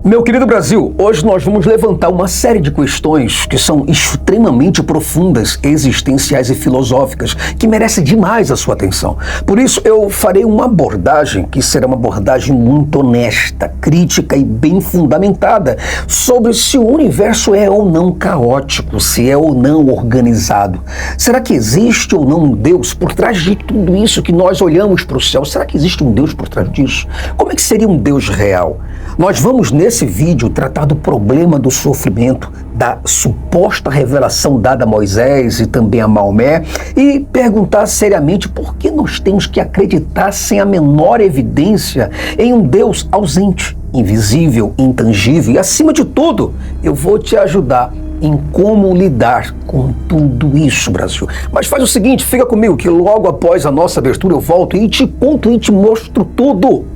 Meu querido Brasil, hoje nós vamos levantar uma série de questões que são extremamente profundas, existenciais e filosóficas, que merecem demais a sua atenção. Por isso eu farei uma abordagem que será uma abordagem muito honesta, crítica e bem fundamentada sobre se o universo é ou não caótico, se é ou não organizado. Será que existe ou não um Deus por trás de tudo isso que nós olhamos para o céu? Será que existe um Deus por trás disso? Como é que seria um Deus real? Nós vamos nesse vídeo tratar do problema do sofrimento, da suposta revelação dada a Moisés e também a Maomé e perguntar seriamente por que nós temos que acreditar sem a menor evidência em um Deus ausente, invisível, intangível e, acima de tudo, eu vou te ajudar em como lidar com tudo isso, Brasil. Mas faz o seguinte, fica comigo que logo após a nossa abertura eu volto e te conto e te mostro tudo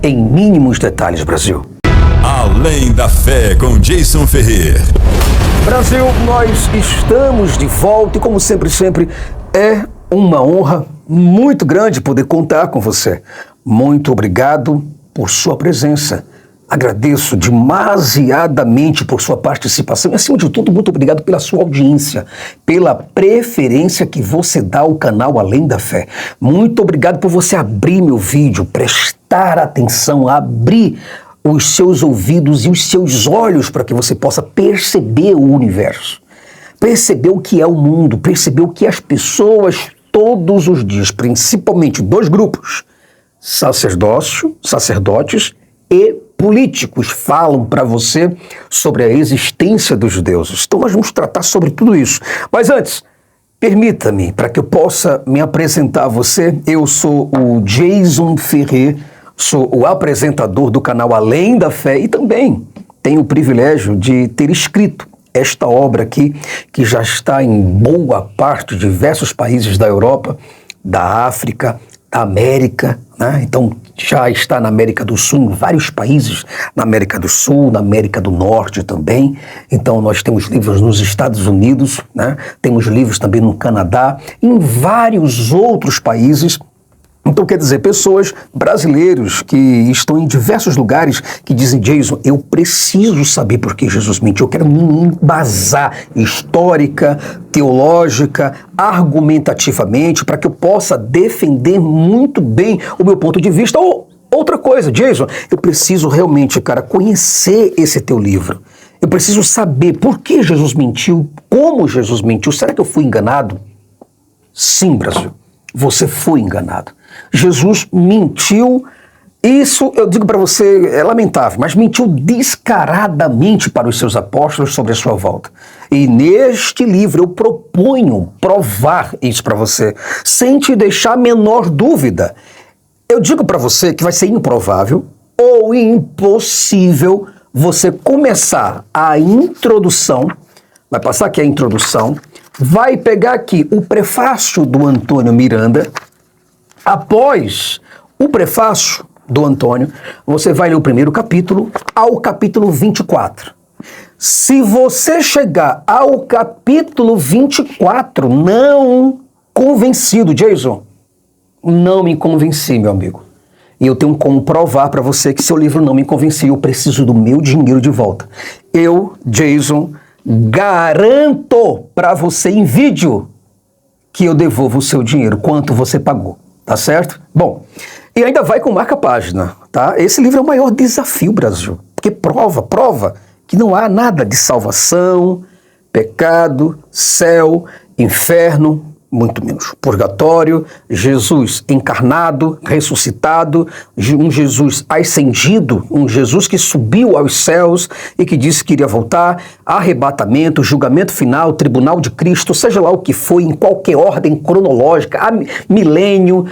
em mínimos detalhes, Brasil. Além da Fé com Jason Ferrer. Brasil, nós estamos de volta e como sempre é uma honra muito grande poder contar com você. Muito obrigado por sua presença. Agradeço demasiadamente por sua participação e, acima de tudo, muito obrigado pela sua audiência, pela preferência que você dá ao canal Além da Fé. Muito obrigado por você abrir meu vídeo, prestar atenção, abrir os seus ouvidos e os seus olhos para que você possa perceber o universo, perceber o que é o mundo, perceber o que as pessoas todos os dias, principalmente dois grupos, sacerdotes e políticos, falam para você sobre a existência dos deuses. Então nós vamos tratar sobre tudo isso. Mas antes, permita-me, para que eu possa me apresentar a você, eu sou o Jason Ferrer, sou o apresentador do canal Além da Fé e também tenho o privilégio de ter escrito esta obra aqui, que já está em boa parte de diversos países da Europa, da África, da América, né? Então já está na América do Sul, em vários países, na América do Sul, na América do Norte também. Então nós temos livros nos Estados Unidos, né? Temos livros também no Canadá, em vários outros países. Então, quer dizer, pessoas brasileiros que estão em diversos lugares que dizem, Jason, eu preciso saber por que Jesus mentiu, eu quero me embasar histórica, teológica, argumentativamente, para que eu possa defender muito bem o meu ponto de vista. Ou outra coisa, Jason, eu preciso realmente, cara, conhecer esse teu livro. Eu preciso saber por que Jesus mentiu, como Jesus mentiu. Será que eu fui enganado? Sim, Brasil, você foi enganado. Jesus mentiu, isso eu digo para você, é lamentável, mas mentiu descaradamente para os seus apóstolos sobre a sua volta. E neste livro eu proponho provar isso para você, sem te deixar a menor dúvida. Eu digo para você que vai ser improvável ou impossível você começar a introdução, vai passar aqui a introdução, vai pegar aqui o prefácio do Antônio Miranda. Após o prefácio do Antônio, você vai ler o primeiro capítulo ao capítulo 24. Se você chegar ao capítulo 24 não convencido, Jason, não me convenci, meu amigo. E eu tenho como provar para você que seu livro não me convenceu, eu preciso do meu dinheiro de volta. Eu, Jason, garanto para você em vídeo que eu devolvo o seu dinheiro, quanto você pagou. Tá certo? Bom, e ainda vai com marca-página, tá? Esse livro é o maior desafio, Brasil, porque prova que não há nada de salvação, pecado, céu, inferno, muito menos purgatório, Jesus encarnado, ressuscitado, um Jesus ascendido, um Jesus que subiu aos céus e que disse que iria voltar, arrebatamento, julgamento final, tribunal de Cristo, seja lá o que foi, em qualquer ordem cronológica, milênio,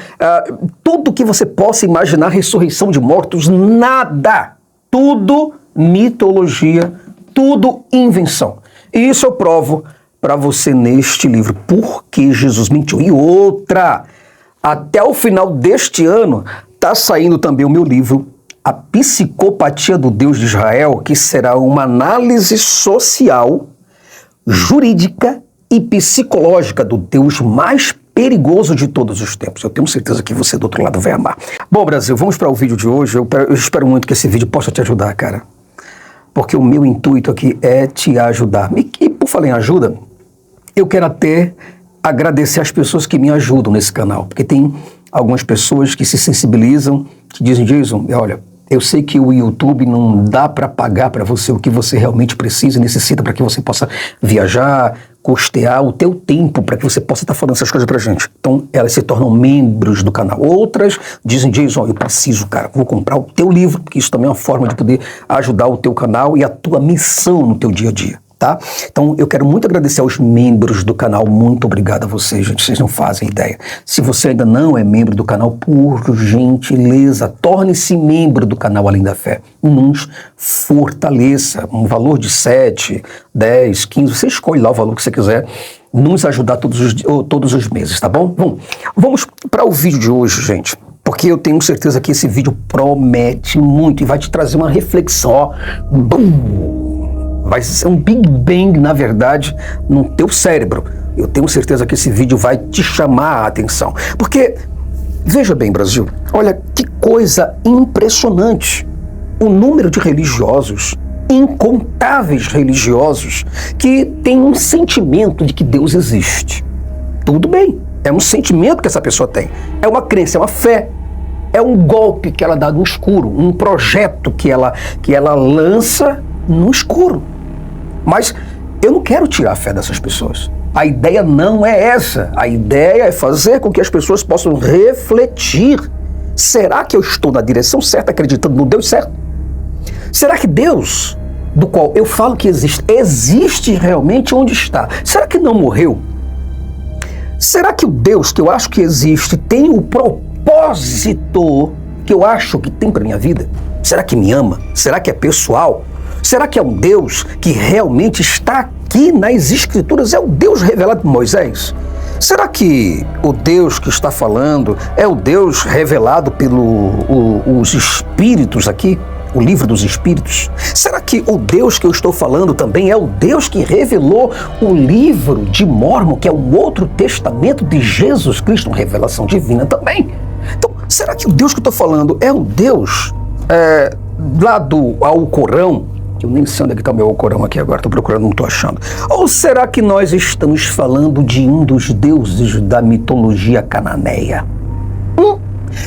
tudo que você possa imaginar, ressurreição de mortos, nada, tudo mitologia, tudo invenção. E isso eu provo para você neste livro, Por que Jesus mentiu? E outra, até o final deste ano, está saindo também o meu livro, A Psicopatia do Deus de Israel, que será uma análise social, jurídica e psicológica do Deus mais perigoso de todos os tempos. Eu tenho certeza que você do outro lado vai amar. Bom, Brasil, vamos para o vídeo de hoje. Eu espero muito que esse vídeo possa te ajudar, cara. Porque o meu intuito aqui é te ajudar. E por falar em ajuda, eu quero até agradecer as pessoas que me ajudam nesse canal. Porque tem algumas pessoas que se sensibilizam, que dizem, Jason, olha, eu sei que o YouTube não dá para pagar para você o que você realmente precisa e necessita para que você possa viajar, custear o teu tempo para que você possa estar falando essas coisas pra gente. Então, elas se tornam membros do canal. Outras dizem, Jason, eu preciso, cara, vou comprar o teu livro, porque isso também é uma forma de poder ajudar o teu canal e a tua missão no teu dia a dia. Tá? Então, eu quero muito agradecer aos membros do canal. Muito obrigado a vocês, gente. Vocês não fazem ideia. Se você ainda não é membro do canal, por gentileza, torne-se membro do canal Além da Fé. Nos fortaleça. Um valor de 7, 10, 15, você escolhe lá o valor que você quiser. Nos ajudar todos os meses, tá bom? Bom, vamos para o vídeo de hoje, gente. Porque eu tenho certeza que esse vídeo promete muito e vai te trazer uma reflexão, ó. Bum! Vai ser um Big Bang, na verdade, no teu cérebro. Eu tenho certeza que esse vídeo vai te chamar a atenção. Porque, veja bem, Brasil, olha que coisa impressionante. O número de religiosos, incontáveis religiosos, que têm um sentimento de que Deus existe. Tudo bem, é um sentimento que essa pessoa tem. É uma crença, é uma fé. É um golpe que ela dá no escuro, um projeto que ela lança no escuro. Mas eu não quero tirar a fé dessas pessoas. A ideia não é essa. A ideia é fazer com que as pessoas possam refletir. Será que eu estou na direção certa, acreditando no Deus certo? Será que Deus, do qual eu falo que existe realmente onde está? Será que não morreu? Será que o Deus que eu acho que existe tem o propósito que eu acho que tem para minha vida? Será que me ama? Será que é pessoal? Será que é um Deus que realmente está aqui nas Escrituras? É o Deus revelado por Moisés? Será que o Deus que está falando é o Deus revelado pelos Espíritos aqui? O livro dos Espíritos? Será que o Deus que eu estou falando também é o Deus que revelou o livro de Mórmon, que é um outro testamento de Jesus Cristo, uma revelação divina também? Então, será que o Deus que eu estou falando é o Deus lá do Alcorão? Eu nem sei onde é que está o meu Alcorão aqui agora, estou procurando, não estou achando. Ou será que nós estamos falando de um dos deuses da mitologia cananeia?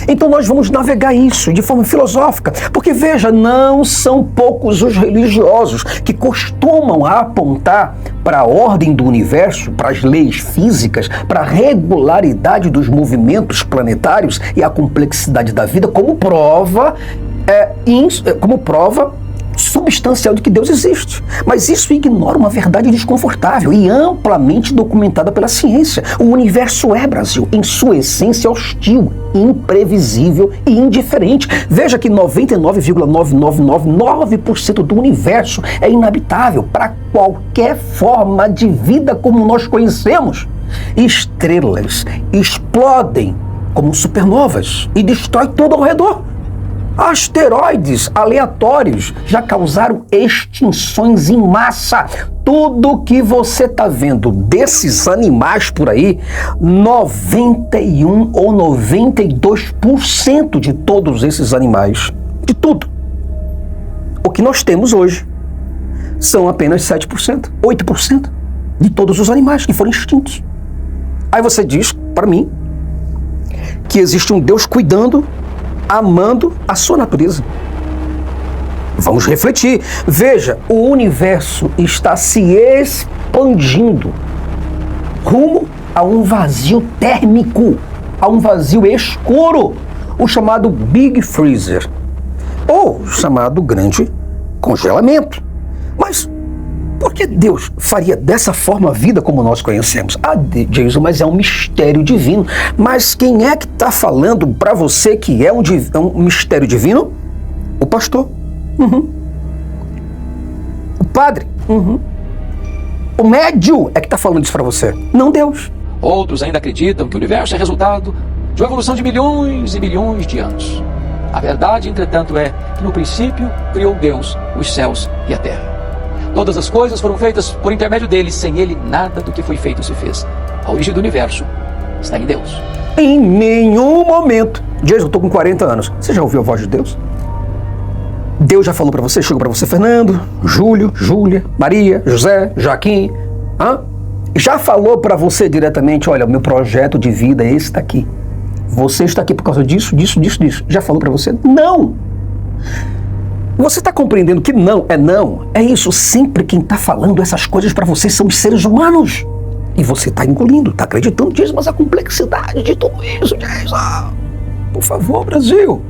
Então nós vamos navegar isso de forma filosófica, porque veja, não são poucos os religiosos que costumam apontar para a ordem do universo, para as leis físicas, para a regularidade dos movimentos planetários e a complexidade da vida como prova substancial de que Deus existe. Mas isso ignora uma verdade desconfortável e amplamente documentada pela ciência. O universo é, Brasil, em sua essência hostil, imprevisível e indiferente. Veja que 99,9999% do universo é inabitável para qualquer forma de vida como nós conhecemos. Estrelas explodem como supernovas e destrói tudo ao redor. Asteroides aleatórios já causaram extinções em massa. Tudo que você está vendo desses animais por aí, 91 ou 92% de todos esses animais, de tudo, o que nós temos hoje são apenas 7%, 8% de todos os animais que foram extintos. Aí você diz para mim que existe um Deus cuidando, amando a sua natureza. Vamos refletir. Veja, o universo está se expandindo rumo a um vazio térmico, a um vazio escuro, o chamado Big Freezer, ou chamado Grande Congelamento. Mas por que Deus faria dessa forma a vida como nós conhecemos? Ah, Jason, mas é um mistério divino. Mas quem é que está falando para você que é um mistério divino? O pastor. O padre. O médium é que está falando isso para você, não Deus. Outros ainda acreditam que o universo é resultado de uma evolução de milhões e milhões de anos. A verdade, entretanto, é que no princípio criou Deus os céus e a terra. Todas as coisas foram feitas por intermédio dele, sem ele nada do que foi feito se fez. A origem do universo está em Deus. Em nenhum momento. Jason, eu estou com 40 anos. Você já ouviu a voz de Deus? Deus já falou para você, chegou para você, Fernando, Júlio, Júlia, Maria, José, Joaquim. Já falou para você diretamente, olha, o meu projeto de vida é esse daqui. Você está aqui por causa disso, disso, disso, disso. Já falou para você? Não! Você está compreendendo que não é não? É isso, sempre quem está falando essas coisas para você são os seres humanos. E você está engolindo, está acreditando disso, mas a complexidade de tudo isso, Jason. Por favor, Brasil.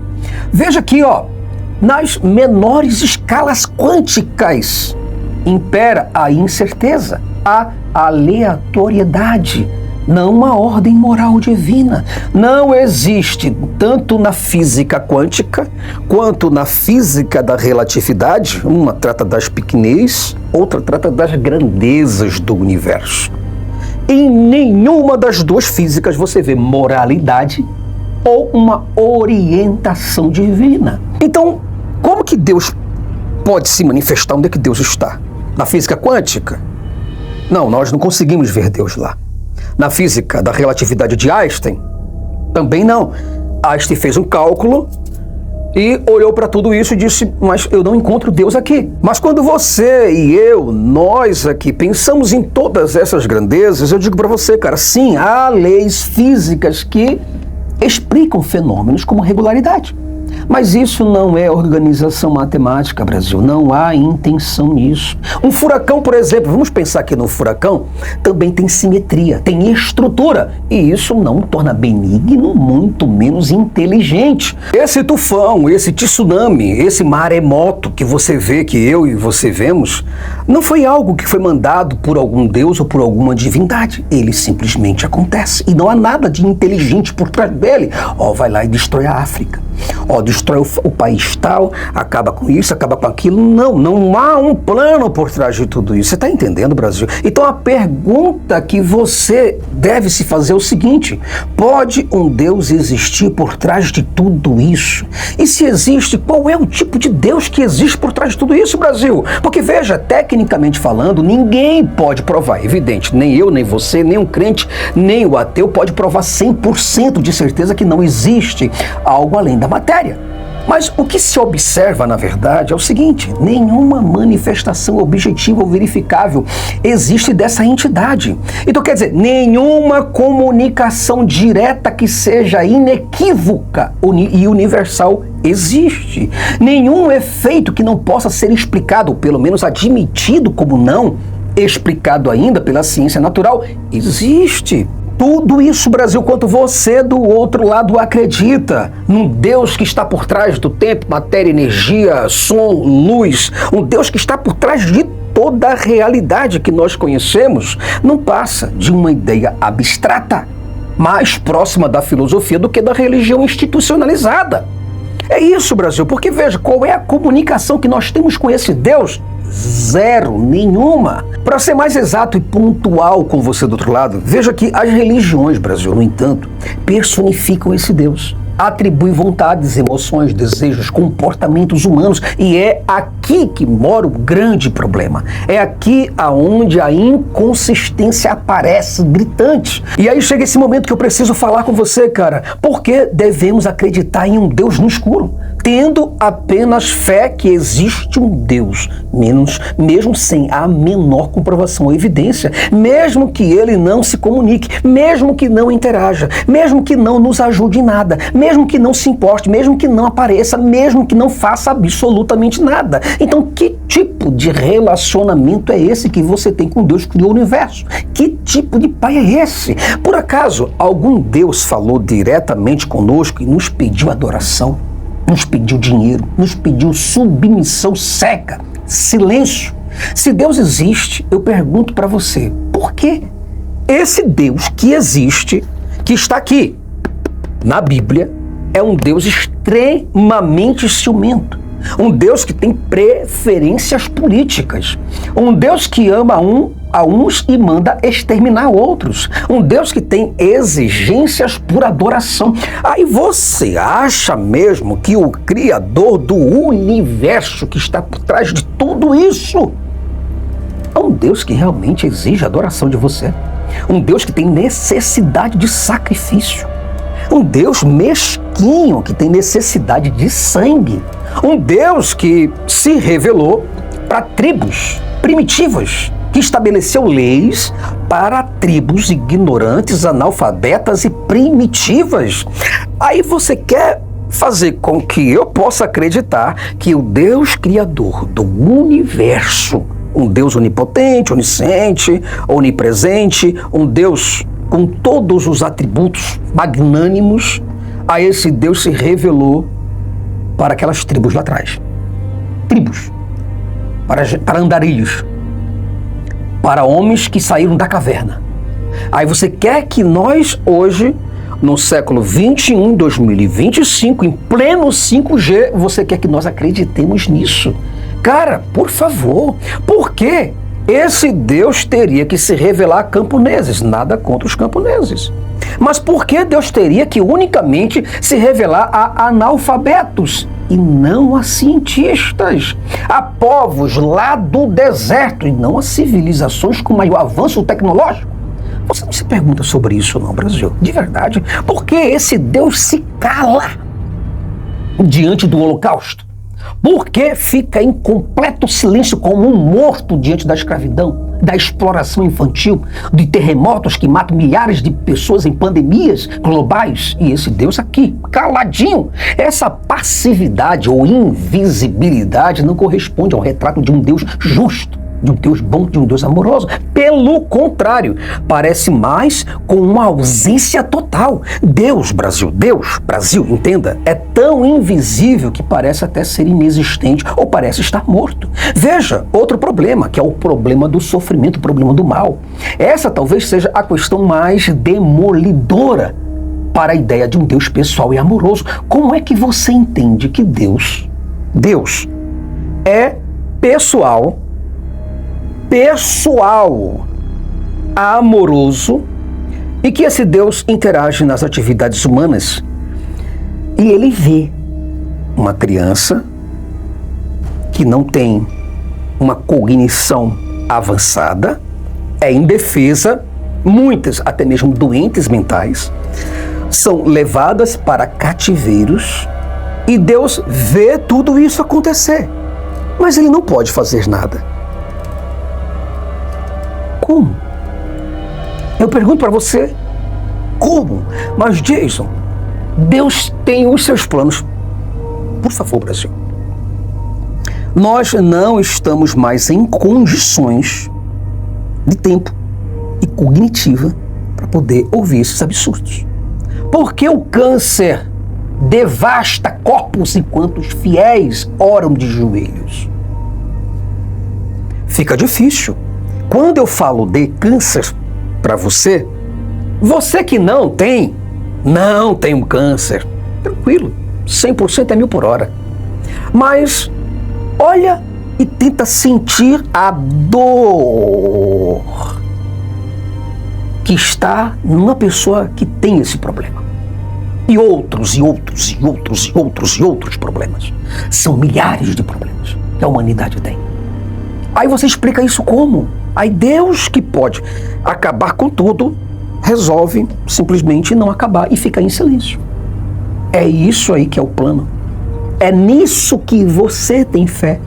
Veja aqui, ó. Nas menores escalas quânticas impera a incerteza, a aleatoriedade, não uma ordem moral divina. Não existe, tanto na física quântica quanto na física da relatividade, uma trata das pequenez, outra trata das grandezas do universo. Em nenhuma das duas físicas você vê moralidade ou uma orientação divina. Então, como que Deus pode se manifestar? Onde é que Deus está? Na física quântica? Não, nós não conseguimos ver Deus lá. Na física da relatividade de Einstein? Também não. Einstein fez um cálculo e olhou para tudo isso e disse, mas eu não encontro Deus aqui. Mas quando você e eu, nós aqui, pensamos em todas essas grandezas, eu digo para você, cara, sim, há leis físicas que explicam fenômenos como regularidade. Mas isso não é organização matemática, Brasil. Não há intenção nisso. Um furacão, por exemplo, vamos pensar que no furacão também tem simetria, tem estrutura. E isso não o torna benigno, muito menos inteligente. Esse tufão, esse tsunami, esse maremoto que você vê, que eu e você vemos, não foi algo que foi mandado por algum deus ou por alguma divindade. Ele simplesmente acontece. E não há nada de inteligente por trás dele. Vai lá e destrói a África. Destrói o país tal, acaba com isso, acaba com aquilo. Não há um plano por trás de tudo isso. Você está entendendo, Brasil? Então a pergunta que você deve se fazer é o seguinte: pode um Deus existir por trás de tudo isso? E se existe, qual é o tipo de Deus que existe por trás de tudo isso, Brasil? Porque veja, tecnicamente falando, ninguém pode provar, evidente, nem eu, nem você, nem um crente, nem o ateu pode provar 100% de certeza que não existe algo além da matéria. Mas o que se observa, na verdade, é o seguinte: nenhuma manifestação objetiva ou verificável existe dessa entidade. Então, quer dizer, nenhuma comunicação direta que seja inequívoca e universal existe. Nenhum efeito que não possa ser explicado, ou pelo menos admitido como não explicado ainda pela ciência natural, existe. Tudo isso, Brasil, quanto você do outro lado acredita num Deus que está por trás do tempo, matéria, energia, som, luz, um Deus que está por trás de toda a realidade que nós conhecemos, não passa de uma ideia abstrata, mais próxima da filosofia do que da religião institucionalizada. É isso, Brasil, porque veja, qual é a comunicação que nós temos com esse Deus? Zero, nenhuma. Para ser mais exato e pontual com você do outro lado, veja que as religiões, Brasil, no entanto, personificam esse Deus. Atribui vontades, emoções, desejos, comportamentos humanos, e é aqui que mora o grande problema. É aqui aonde a inconsistência aparece gritante. E aí chega esse momento que eu preciso falar com você, cara. Por que devemos acreditar em um Deus no escuro, tendo apenas fé que existe um Deus, mesmo sem a menor comprovação ou evidência, mesmo que ele não se comunique, mesmo que não interaja, mesmo que não nos ajude em nada, mesmo que não se importe, mesmo que não apareça, mesmo que não faça absolutamente nada? Então, que tipo de relacionamento é esse que você tem com Deus que criou o universo? Que tipo de pai é esse? Por acaso, algum Deus falou diretamente conosco e nos pediu adoração? Nos pediu dinheiro? Nos pediu submissão cega? Silêncio? Se Deus existe, eu pergunto para você, por que esse Deus que existe, que está aqui na Bíblia, é um Deus extremamente ciumento? Um Deus que tem preferências políticas. Um Deus que ama a uns e manda exterminar outros. Um Deus que tem exigências por adoração. Aí você acha mesmo que o Criador do universo, que está por trás de tudo isso, é um Deus que realmente exige adoração de você? um Deus que tem necessidade de sacrifício, um Deus mesquinho que tem necessidade de sangue, um Deus que se revelou para tribos primitivas, que estabeleceu leis para tribos ignorantes, analfabetas e primitivas. Aí você quer fazer com que eu possa acreditar que o Deus criador do universo, um Deus onipotente, onisciente, onipresente, um Deus com todos os atributos magnânimos, a esse Deus se revelou para aquelas tribos lá atrás. Tribos, para andarilhos, para homens que saíram da caverna. Aí você quer que nós hoje, no século 21, 2025, em pleno 5G, você quer que nós acreditemos nisso? Cara, por favor, por quê? Esse Deus teria que se revelar a camponeses, nada contra os camponeses. Mas por que Deus teria que unicamente se revelar a analfabetos e não a cientistas, a povos lá do deserto e não a civilizações com maior avanço tecnológico? Você não se pergunta sobre isso não, Brasil, de verdade? Por que esse Deus se cala diante do Holocausto? Por que fica em completo silêncio como um morto diante da escravidão, da exploração infantil, de terremotos que matam milhares de pessoas em pandemias globais? E esse Deus aqui, caladinho. Essa passividade ou invisibilidade não corresponde ao retrato de um Deus justo, de um Deus bom, de um Deus amoroso. Pelo contrário, parece mais com uma ausência total. Deus, Brasil, entenda, é tão invisível que parece até ser inexistente ou parece estar morto. Veja, outro problema, que é o problema do sofrimento, o problema do mal. Essa talvez seja a questão mais demolidora para a ideia de um Deus pessoal e amoroso. Como é que você entende que Deus é pessoal, amoroso, e que esse Deus interage nas atividades humanas e ele vê uma criança que não tem uma cognição avançada, é indefesa, muitas até mesmo doentes mentais, são levadas para cativeiros e Deus vê tudo isso acontecer, mas ele não pode fazer nada. Como? Eu pergunto para você, como? Mas Jason, Deus tem os seus planos. Por favor, Brasil. Nós não estamos mais em condições de tempo e cognitiva para poder ouvir esses absurdos. Porque o câncer devasta corpos enquanto os fiéis oram de joelhos. Fica difícil. Quando eu falo de câncer para você, você que não tem um câncer, tranquilo, 100% é 1000 por hora. Mas olha e tenta sentir a dor que está numa pessoa que tem esse problema. E outros problemas. São milhares de problemas que a humanidade tem. Aí você explica isso como? Aí Deus, que pode acabar com tudo, resolve simplesmente não acabar e ficar em silêncio. É isso aí que é o plano. É nisso que você tem fé.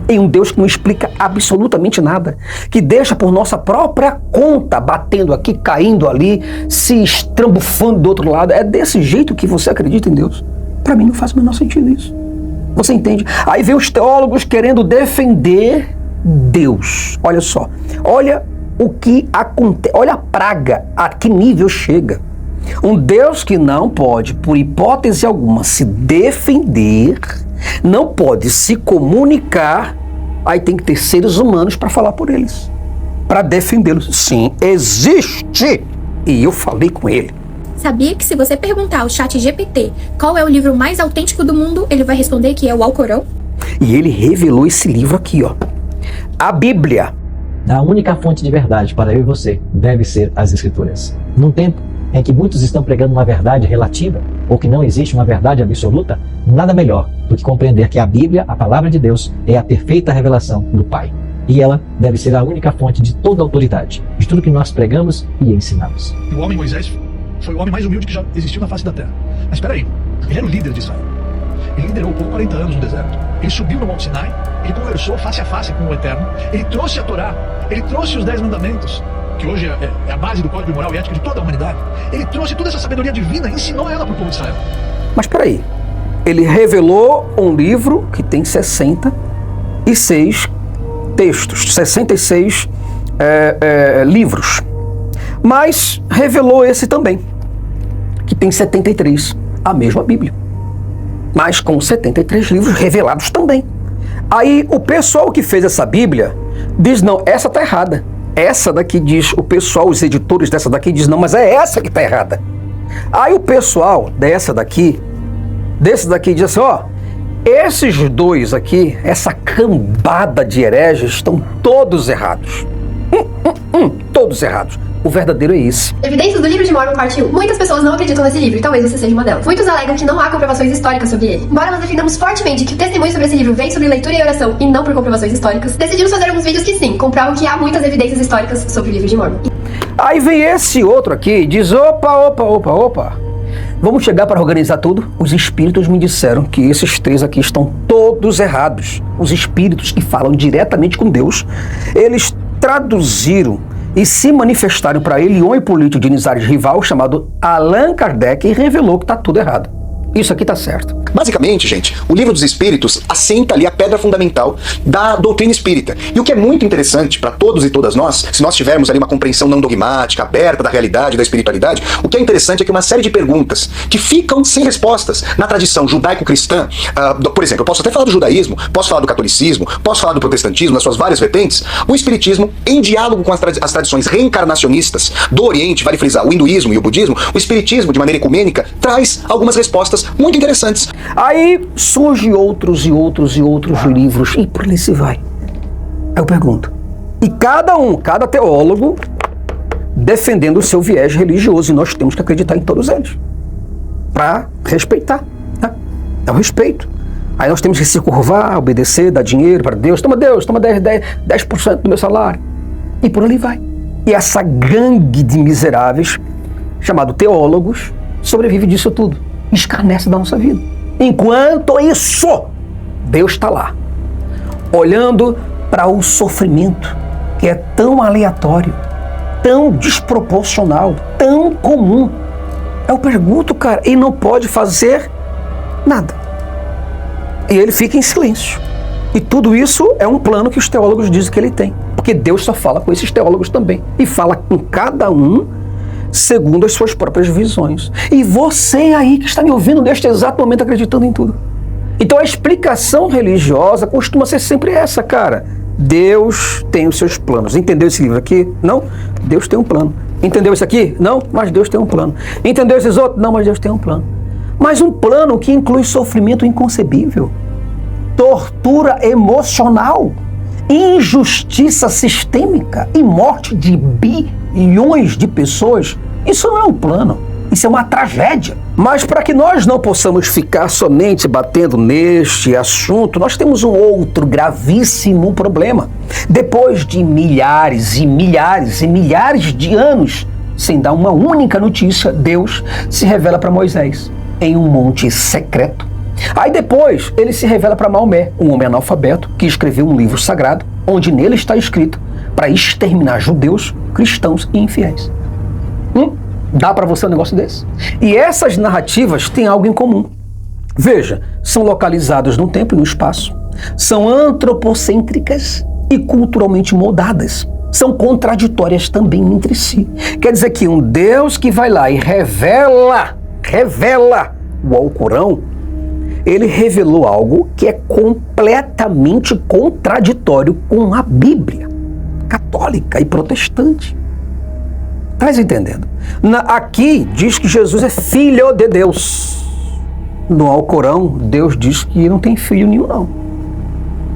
Em um Deus que não explica absolutamente nada, que deixa por nossa própria conta, batendo aqui, caindo ali, se estrambufando do outro lado. É desse jeito que você acredita em Deus? Para mim não faz o menor sentido isso. Você entende? Aí vem os teólogos querendo defender Deus. Olha só, olha o que acontece, olha a praga, a que nível chega. Um Deus que não pode, por hipótese alguma, se defender, não pode se comunicar, aí tem que ter seres humanos para falar por eles, para defendê-los. Sim, existe! E eu falei com ele. Sabia que se você perguntar ao ChatGPT qual é o livro mais autêntico do mundo, ele vai responder que é o Alcorão? E ele revelou esse livro aqui, ó. A Bíblia. A única fonte de verdade para eu e você deve ser as Escrituras. Num tempo em que muitos estão pregando uma verdade relativa, ou que não existe uma verdade absoluta, nada melhor do que compreender que a Bíblia, a palavra de Deus, é a perfeita revelação do Pai. E ela deve ser a única fonte de toda a autoridade, de tudo que nós pregamos e ensinamos. O homem Moisés foi o homem mais humilde que já existiu na face da terra. Mas espera aí, ele era o líder de Israel. Ele liderou o povo 40 anos no deserto. Ele subiu no Monte Sinai, ele conversou face a face com o Eterno. Ele trouxe a Torá, ele trouxe os 10 mandamentos, que hoje é a base do código moral e ética de toda a humanidade. Ele trouxe toda essa sabedoria divina e ensinou ela para o povo de Israel. Mas espera aí, ele revelou um livro que tem 66 textos, 66 livros. Mas revelou esse também, que tem 73, a mesma Bíblia. Mas com 73 livros revelados também. Aí o pessoal que fez essa Bíblia diz, não, essa está errada. Essa daqui diz, o pessoal, os editores dessa daqui diz, não, mas é essa que está errada. Aí o pessoal desse daqui diz assim, ó, esses dois aqui, essa cambada de hereges estão todos errados. Todos errados. O verdadeiro é esse. Evidências do livro de Mórmon, parte 1. Muitas pessoas não acreditam nesse livro, e talvez você seja uma delas. Muitos alegam que não há comprovações históricas sobre ele. Embora nós defendamos fortemente que o testemunho sobre esse livro vem sobre leitura e oração e não por comprovações históricas, decidimos fazer alguns vídeos que sim, comprovam que há muitas evidências históricas sobre o livro de Mórmon. Aí vem esse outro aqui e diz, opa. Vamos chegar para organizar tudo? Os espíritos me disseram que esses três aqui estão todos errados. Os espíritos que falam diretamente com Deus, eles traduziram e se manifestaram para ele um político de Nizares rival chamado Allan Kardec e revelou que está tudo errado. Isso aqui está certo. Basicamente, gente, o Livro dos Espíritos assenta ali a pedra fundamental da doutrina espírita. E o que é muito interessante para todos e todas nós, se nós tivermos ali uma compreensão não dogmática, aberta da realidade, da espiritualidade, o que é interessante é que uma série de perguntas que ficam sem respostas na tradição judaico-cristã, por exemplo, eu posso até falar do judaísmo, posso falar do catolicismo, posso falar do protestantismo, nas suas várias vertentes, o espiritismo, em diálogo com as tradições reencarnacionistas do Oriente, vale frisar, o hinduísmo e o budismo, o espiritismo, de maneira ecumênica, traz algumas respostas muito interessantes. Aí surgem outros livros e por ali se vai. Aí eu pergunto, e cada teólogo defendendo o seu viés religioso, e nós temos que acreditar em todos eles para respeitar, né? É o respeito. Aí nós temos que se curvar, obedecer, dar dinheiro para Deus, toma 10% do meu salário, e por ali vai. E essa gangue de miseráveis, chamado teólogos, sobrevive disso tudo, escarnece da nossa vida. Enquanto isso, Deus está lá, olhando para o sofrimento que é tão aleatório, tão desproporcional, tão comum. Eu pergunto, cara, ele não pode fazer nada. E ele fica em silêncio. E tudo isso é um plano que os teólogos dizem que ele tem. Porque Deus só fala com esses teólogos também. E fala com cada um segundo as suas próprias visões. E você aí que está me ouvindo neste exato momento acreditando em tudo. Então a explicação religiosa costuma ser sempre essa, cara. Deus tem os seus planos. Entendeu esse livro aqui? Não? Deus tem um plano. Entendeu isso aqui? Não? Mas Deus tem um plano. Entendeu esses outros? Não, mas Deus tem um plano. Mas um plano que inclui sofrimento inconcebível, tortura emocional, injustiça sistêmica e morte de bilhões de pessoas. Isso não é um plano, isso é uma tragédia. Mas para que nós não possamos ficar somente batendo neste assunto, nós temos um outro gravíssimo problema. Depois de milhares e milhares e milhares de anos sem dar uma única notícia, Deus se revela para Moisés em um monte secreto. Aí depois ele se revela para Maomé, um homem analfabeto que escreveu um livro sagrado, onde nele está escrito para exterminar judeus, cristãos e infiéis. Dá para você um negócio desse? E essas narrativas têm algo em comum. Veja, são localizadas no tempo e no espaço, são antropocêntricas e culturalmente moldadas. São contraditórias também entre si. Quer dizer que um Deus que vai lá e revela o Alcorão, ele revelou algo que é completamente contraditório com a Bíblia católica e protestante. Tá entendendo? Aqui diz que Jesus é filho de Deus. No Alcorão, Deus diz que não tem filho nenhum, não.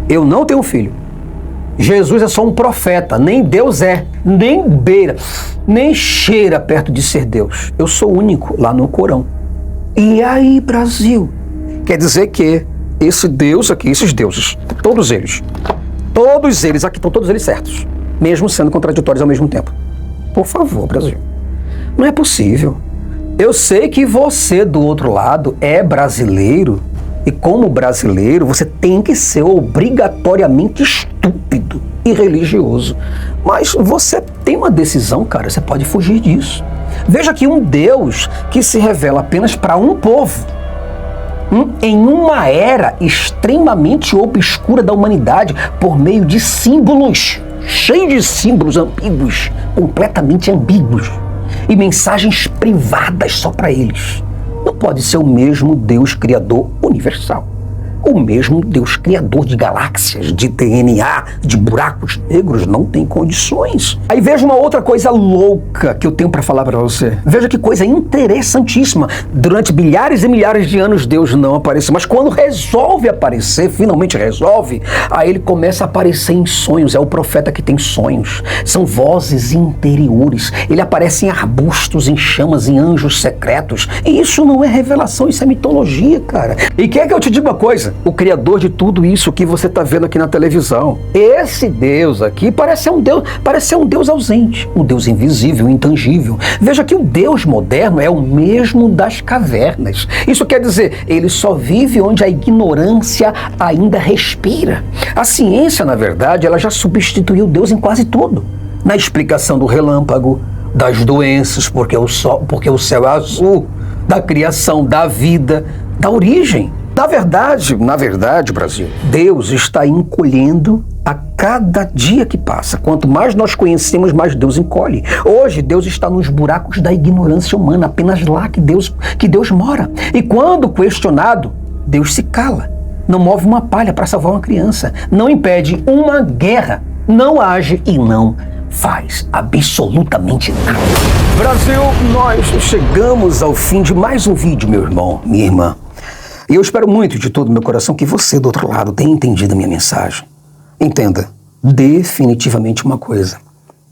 Eu não tenho filho. Jesus é só um profeta, nem Deus é, nem beira, nem cheira perto de ser Deus. Eu sou único lá no Corão. E aí, Brasil? Quer dizer que esse Deus aqui, esses deuses, todos eles, Todos eles, aqui estão todos eles certos, mesmo sendo contraditórios ao mesmo tempo. Por favor, Brasil. Não é possível. Eu sei que você, do outro lado, é brasileiro, e como brasileiro, você tem que ser obrigatoriamente estúpido e religioso. Mas você tem uma decisão, cara, você pode fugir disso. Veja que um Deus que se revela apenas para um povo, em uma era extremamente obscura da humanidade, por meio de símbolos, cheio de símbolos ambíguos, completamente ambíguos, e mensagens privadas só para eles. Não pode ser o mesmo Deus Criador universal. O mesmo Deus Criador de galáxias, de DNA, de buracos negros, não tem condições. Aí veja uma outra coisa louca que eu tenho para falar para você. Veja que coisa interessantíssima. Durante milhares e milhares de anos Deus não apareceu, mas quando resolve aparecer, finalmente resolve, aí ele começa a aparecer em sonhos. É o profeta que tem sonhos. São vozes interiores. Ele aparece em arbustos, em chamas, em anjos secretos. E isso não é revelação, isso é mitologia, cara. E quer que eu te diga uma coisa? O criador de tudo isso que você está vendo aqui na televisão. Esse Deus aqui parece ser um Deus ausente, um Deus invisível, intangível. Veja que o Deus moderno é o mesmo das cavernas. Isso quer dizer, ele só vive onde a ignorância ainda respira. A ciência, na verdade, ela já substituiu Deus em quase tudo. Na explicação do relâmpago, das doenças, porque o céu é azul, da criação, da vida, da origem. Na verdade, Brasil, Deus está encolhendo a cada dia que passa. Quanto mais nós conhecemos, mais Deus encolhe. Hoje, Deus está nos buracos da ignorância humana, apenas lá que Deus mora. E quando questionado, Deus se cala. Não move uma palha para salvar uma criança. Não impede uma guerra. Não age e não faz absolutamente nada. Brasil, nós chegamos ao fim de mais um vídeo, meu irmão, minha irmã. E eu espero muito de todo o meu coração que você, do outro lado, tenha entendido a minha mensagem. Entenda definitivamente uma coisa.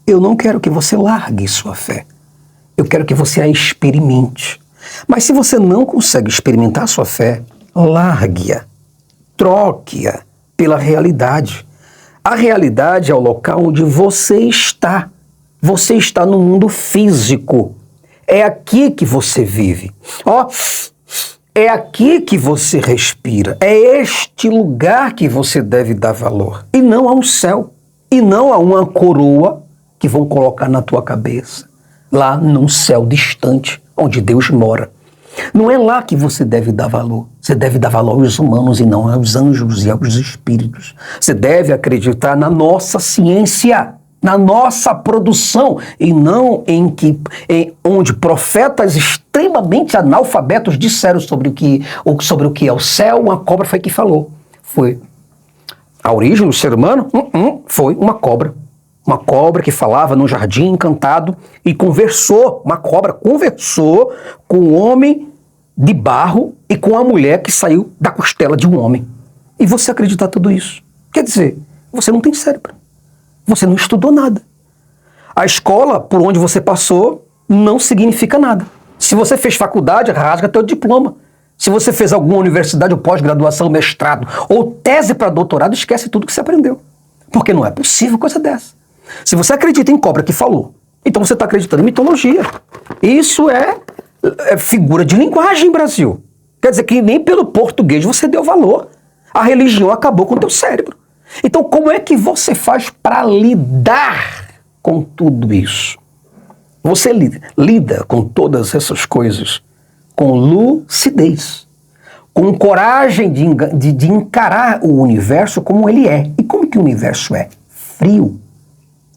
Eu não quero que você largue sua fé. Eu quero que você a experimente. Mas se você não consegue experimentar a sua fé, largue-a. Troque-a pela realidade. A realidade é o local onde você está. Você está no mundo físico. É aqui que você vive. É aqui que você respira. É este lugar que você deve dar valor. E não a um céu. E não a uma coroa que vão colocar na tua cabeça. Lá num céu distante, onde Deus mora. Não é lá que você deve dar valor. Você deve dar valor aos humanos e não aos anjos e aos espíritos. Você deve acreditar na nossa ciência, na nossa produção, e não onde profetas extremamente analfabetos disseram sobre o que é o céu. Uma cobra foi que falou. Foi a origem do ser humano? Foi uma cobra. Uma cobra que falava num jardim encantado e conversou. Uma cobra conversou com um homem de barro e com a mulher que saiu da costela de um homem. E você acreditar tudo isso? Quer dizer, você não tem cérebro. Você não estudou nada. A escola por onde você passou não significa nada. Se você fez faculdade, rasga teu diploma. Se você fez alguma universidade ou pós-graduação, mestrado ou tese para doutorado, esquece tudo que você aprendeu. Porque não é possível coisa dessa. Se você acredita em cobra que falou, então você está acreditando em mitologia. Isso é figura de linguagem, Brasil. Quer dizer que nem pelo português você deu valor. A religião acabou com o teu cérebro. Então, como é que você faz para lidar com tudo isso? Você lida com todas essas coisas com lucidez, com coragem de encarar o universo como ele é. E como que o universo é? Frio,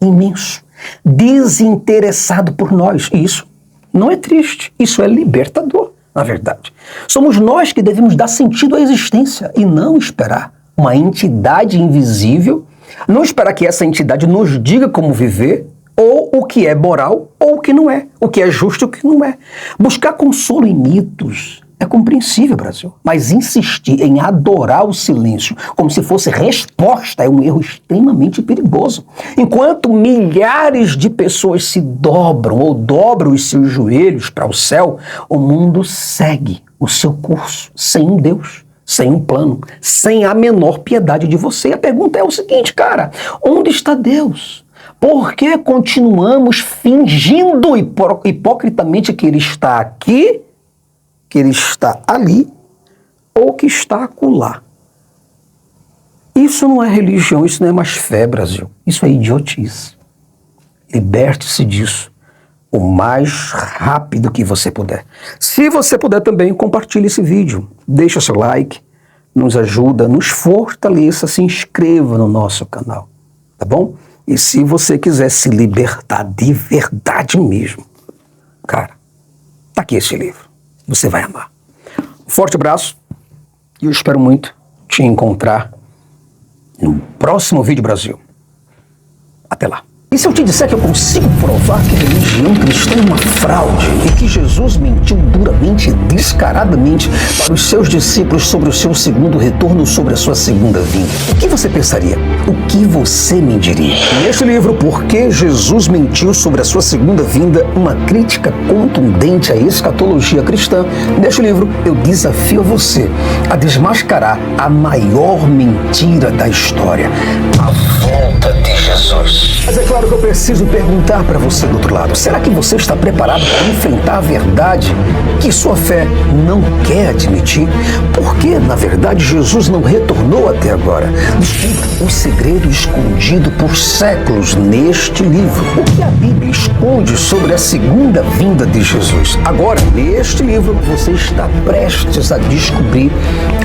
imenso, desinteressado por nós. E isso não é triste, isso é libertador, na verdade. Somos nós que devemos dar sentido à existência e não esperar uma entidade invisível, não esperar que essa entidade nos diga como viver, ou o que é moral, ou o que não é, o que é justo e o que não é. Buscar consolo em mitos é compreensível, Brasil, mas insistir em adorar o silêncio como se fosse resposta é um erro extremamente perigoso. Enquanto milhares de pessoas se dobram ou dobram os seus joelhos para o céu, o mundo segue o seu curso sem um Deus, sem um plano, sem a menor piedade de você. E a pergunta é o seguinte, cara, onde está Deus? Por que continuamos fingindo hipocritamente que Ele está aqui, que Ele está ali, ou que está acolá? Isso não é religião, isso não é mais fé, Brasil. Isso é idiotice. Liberte-se disso o mais rápido que você puder. Se você puder também, compartilhe esse vídeo. Deixa seu like, nos ajuda, nos fortaleça, se inscreva no nosso canal, tá bom? E se você quiser se libertar de verdade mesmo, cara, tá aqui esse livro. Você vai amar. Um forte abraço e eu espero muito te encontrar no próximo vídeo, Brasil. Até lá. E se eu te disser que eu consigo provar que a religião cristã é uma fraude e que Jesus mentiu duramente e descaradamente para os seus discípulos sobre o seu segundo retorno, sobre a sua segunda vinda, o que você pensaria? O que você me diria? Neste livro, Por que Jesus mentiu sobre a sua segunda vinda, uma crítica contundente à escatologia cristã, neste livro eu desafio você a desmascarar a maior mentira da história, a volta de Jesus. Mas é claro que eu preciso perguntar para você do outro lado, será que você está preparado para enfrentar a verdade que sua fé não quer admitir? Por que, na verdade, Jesus não retornou até agora? Descubra o segredo escondido por séculos neste livro. O que a Bíblia esconde sobre a segunda vinda de Jesus? Agora, neste livro, você está prestes a descobrir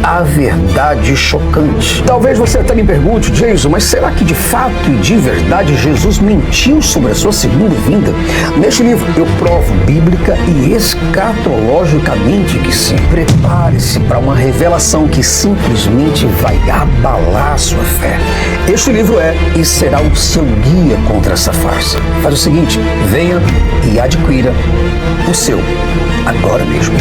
a verdade chocante. Talvez você até me pergunte, Jason, mas será que de fato e de verdade Jesus mentiu sobre a sua segunda vinda? Neste livro eu provo bíblica e escatologicamente que sim. Prepare-se para uma revelação que simplesmente vai abalar a sua fé. Este livro é e será o seu guia contra essa farsa. Faz o seguinte, venha e adquira o seu agora mesmo.